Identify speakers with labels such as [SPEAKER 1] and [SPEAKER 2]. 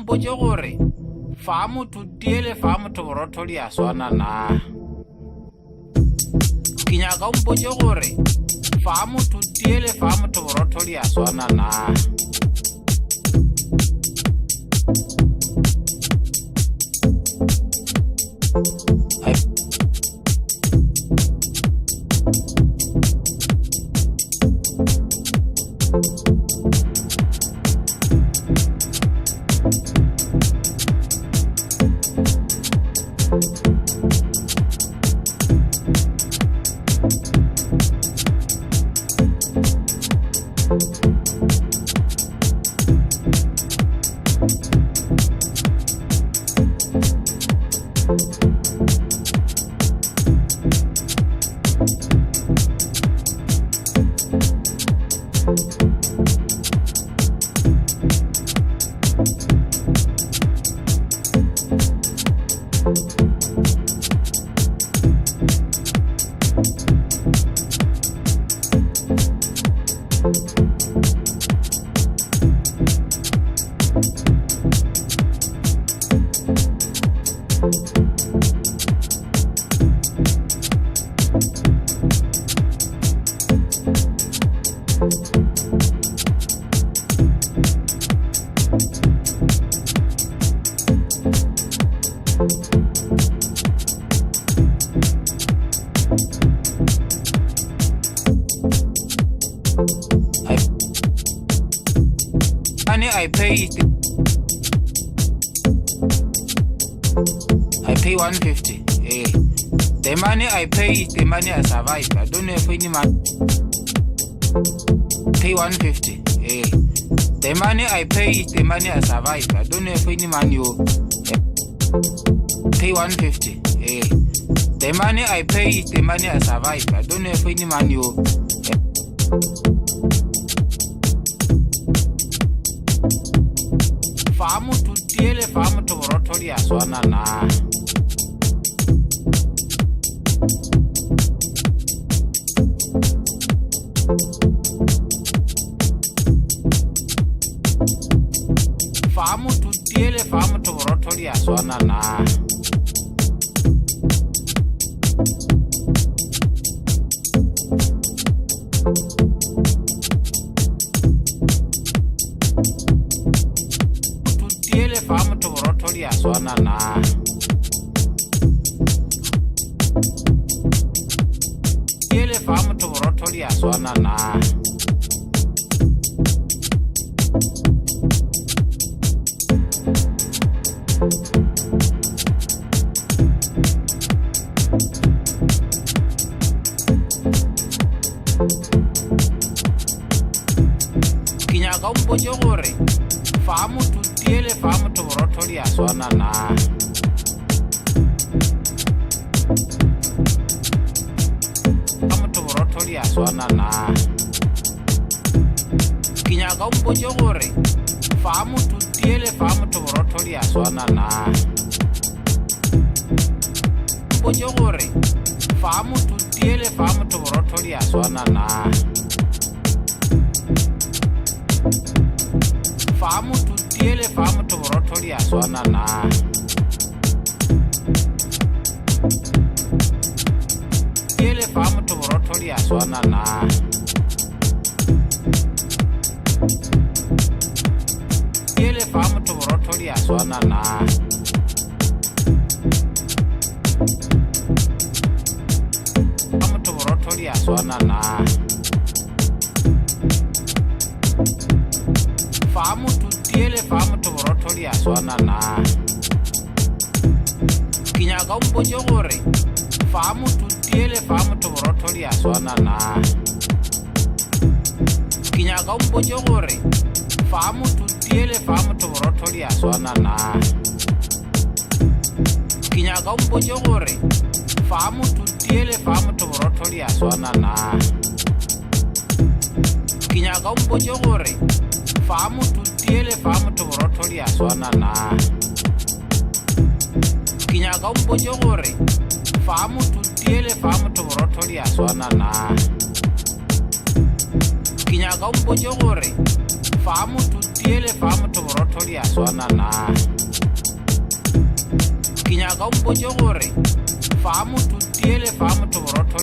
[SPEAKER 1] mpotše gore fa motho tiele fa motho borotho di a swana na. Ke nyaka mpotše gore fa motho tiele fa motho borotho di a swana na. I pay 150. The money I pay is the money I survive. I don't know if any man pay 150. The money I pay is the money I survive. I don't know if any man you pay 150. The money I pay is the money I survive. I don't know if any man you famu tutiele famu torotori aswana na. Famu tutiele famu torotori aswana na. Famu to borotoli aswana na. Tiele famu to borotoli aswana na. Kinyaga mpoje gore famu tutiele famu to borotoli aswana na. Famu to borotoli aswana na. Kinyaga mpoje gore famu tutiele famu to borotoli aswana na. Mpoje gore famu tutiele famu to borotoli aswana na. Famu tutiele famu to borotoli aswana na. Tiele famu to borotoli aswana na. Tiele famu to borotoli aswana na. Famu to borotoli aswana na. Famu tutiele famu to borotoli aswana na. Kinyaga mpoje gore famu tutiele famu to borotoli aswana na. Kinyaga mpoje gore famu tutiele famu to borotoli aswana na. Kinyaga mpoje gore famu tutiele famu to borotoli aswana na. Kinyaga mpoje gore famu tutiele famu to borotoli aswana na. Kinyaga mpoje gore famu tutiele famu to borotoli aswana na. Kinyaga mpoje gore fa motho tiele fa motho borotho di a swana na ke nyaka o mpotse gore fa motho tiele fa motho